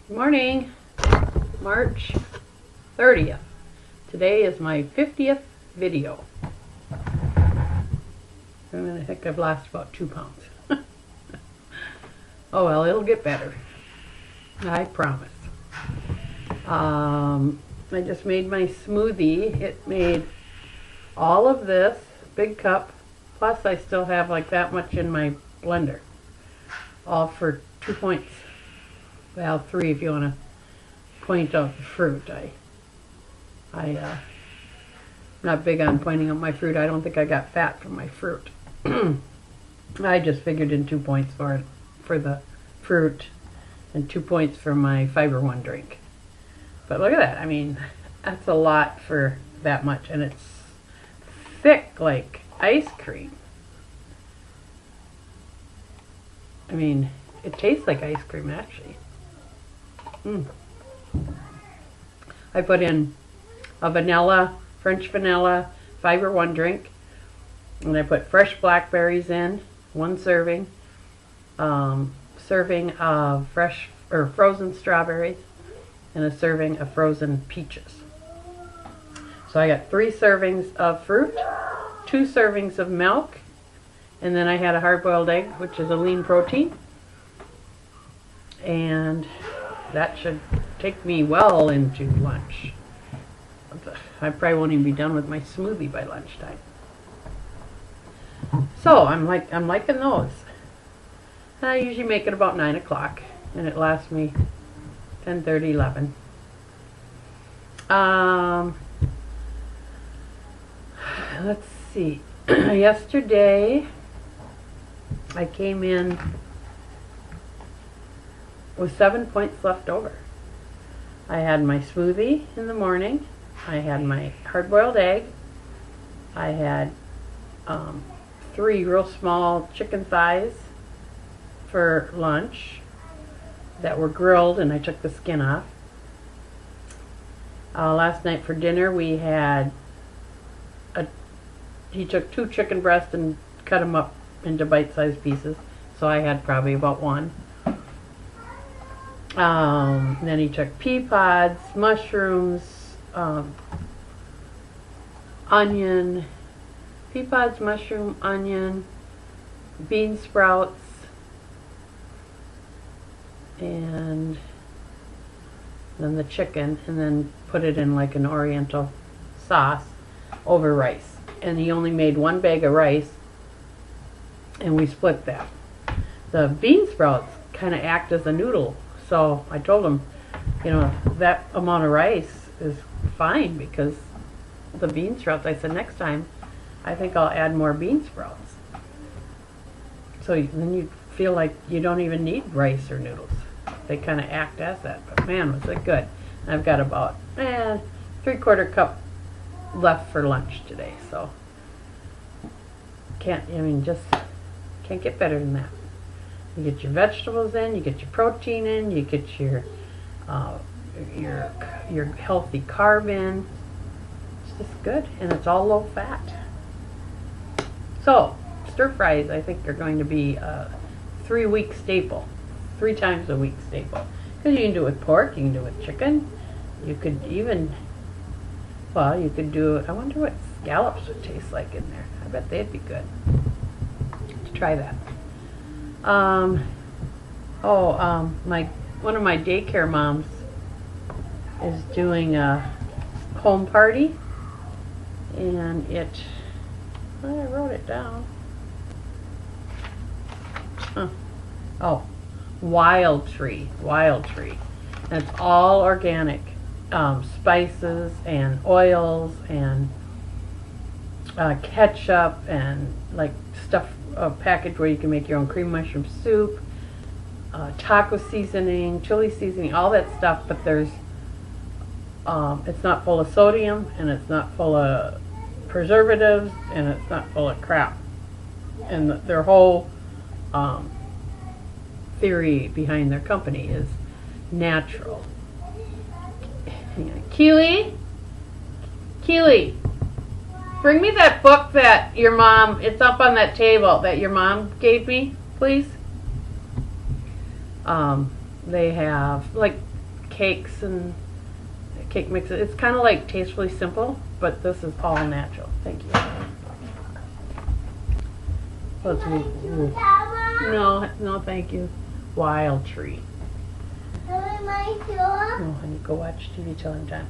Good morning, March 30th. Today is my 50th video. And I think I've lost about 2 pounds. Oh well, it'll get better. I promise. I just made my smoothie. It made all of this, big cup, plus I still have like that much in my blender. All for 2 points. Well, 3 if you want to point out the fruit. I'm not big on pointing out my fruit. I don't think I got fat from my fruit. I just figured in 2 points for the fruit and 2 points for my Fiber One drink. But look at that. I mean, that's a lot for that much, and it's thick like ice cream. I mean, it tastes like ice cream actually. I put in a vanilla, French vanilla, Fiber One drink, and I put fresh blackberries in, 1 serving, serving of fresh or frozen strawberries, and a serving of frozen peaches. So I got 3 servings of fruit, 2 servings of milk, and then I had a hard-boiled egg, which is a lean protein, and that should take me well into lunch. I probably won't even be done with my smoothie by lunchtime. So I'm liking those. I usually make it about 9 o'clock, and it lasts me 10:30, 11. Let's see. Yesterday I came in with 7 points left over. I had my smoothie in the morning. I had my hard-boiled egg. I had 3 real small chicken thighs for lunch that were grilled, and I took the skin off. Last night for dinner we had he took 2 chicken breasts and cut them up into bite-sized pieces, so I had probably about 1. Then he took pea pods, mushrooms, onion, pea pods, mushroom, onion, bean sprouts, and then the chicken, and then put it in like an oriental sauce over rice. And he only made 1 bag of rice, and we split that. The bean sprouts kind of act as a noodle, so I told him, you know, that amount of rice is fine because the bean sprouts, I said next time I think I'll add more bean sprouts. So then you feel like you don't even need rice or noodles. They kind of act as that. But man, was it good. I've got about 3/4 cup left for lunch today, so just can't get better than that. You get your vegetables in, you get your protein in, you get your healthy carb in. It's just good, and it's all low fat. So stir fries, I think, are going to be a 3-week staple, 3 times a week staple. Because you can do it with pork, you can do it with chicken. You could even, well, you could do it. I wonder what scallops would taste like in there. I bet they'd be good. Try that. One of my daycare moms is doing a home party, and I wrote it down. Wild Tree. And it's all organic, spices and oils and ketchup and like stuff, a package where you can make your own cream mushroom soup, taco seasoning, chili seasoning, all that stuff. But there's it's not full of sodium, and it's not full of preservatives, and it's not full of crap. And their whole theory behind their company is natural. Keely, bring me that book that your mom, it's up on that table that your mom gave me, please. They have, like, cakes and cake mixes. It's kind of like Tastefully Simple, but this is all natural. Thank you. Let's move. No, thank you. Wild Tree. No, honey, go watch TV till I'm done.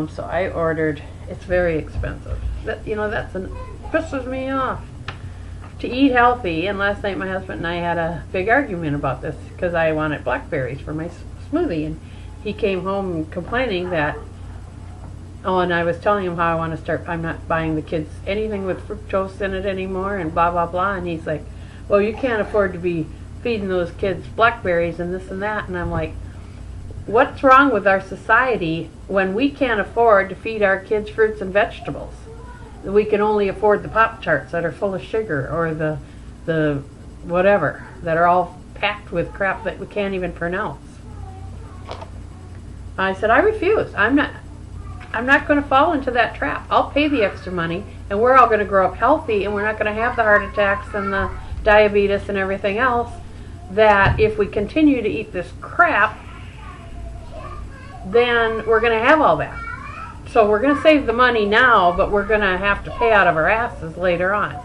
So I ordered. It's very expensive. That pisses me off. To eat healthy, and last night my husband and I had a big argument about this because I wanted blackberries for my smoothie, and he came home complaining that, and I was telling him how I want to start, I'm not buying the kids anything with fructose in it anymore, and blah, blah, blah, and he's like, well, you can't afford to be feeding those kids blackberries and this and that, and I'm like, what's wrong with our society when we can't afford to feed our kids fruits and vegetables? We can only afford the Pop-Tarts that are full of sugar, or the whatever, that are all packed with crap that we can't even pronounce. I said, I refuse. I'm not going to fall into that trap. I'll pay the extra money, and we're all going to grow up healthy, and we're not going to have the heart attacks and the diabetes and everything else, that if we continue to eat this crap, then we're going to have all that. So we're going to save the money now, but we're going to have to pay out of our asses later on.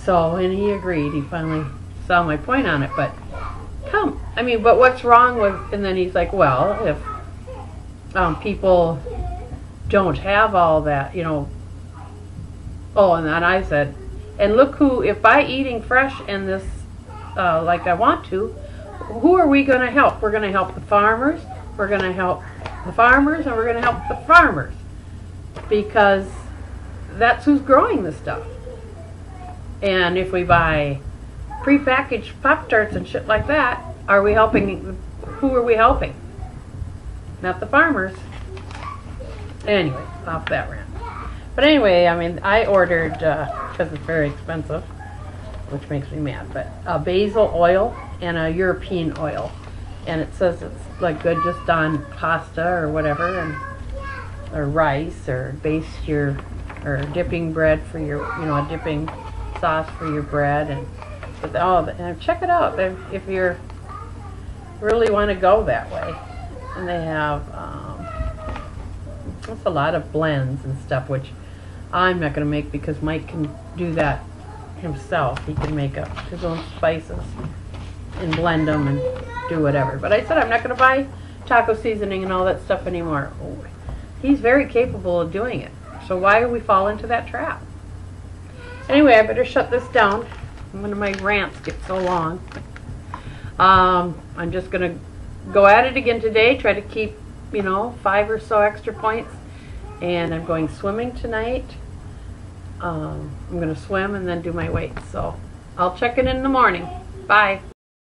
So, and he agreed. He finally saw my point on it. But but what's wrong with, and then he's like, well, if people don't have all that, Oh, and then I said, and look if by eating fresh and this, like I want to, who are we going to help? We're going to help the farmers. We're going to help the farmers, and we're going to help the farmers, because that's who's growing this stuff. And if we buy prepackaged Pop-Tarts and shit like that, are we helping? Who are we helping? Not the farmers. Anyway, off that rant. But anyway, I mean, I ordered, because it's very expensive, which makes me mad, but a basil oil and a European oil. And it says it's like good just on pasta or whatever, or rice, or or dipping bread for your, a dipping sauce for your bread, and check it out if you really want to go that way. And they have it's a lot of blends and stuff, which I'm not going to make because Mike can do that himself. He can make up his own spices and blend them and do whatever. But I said I'm not going to buy taco seasoning and all that stuff anymore. He's very capable of doing it. So why do we fall into that trap? Anyway, I better shut this down. One of my rants gets so long. I'm just going to go at it again today. Try to keep, 5 or so extra points. And I'm going swimming tonight. I'm going to swim and then do my weights. So I'll check it in the morning. Bye.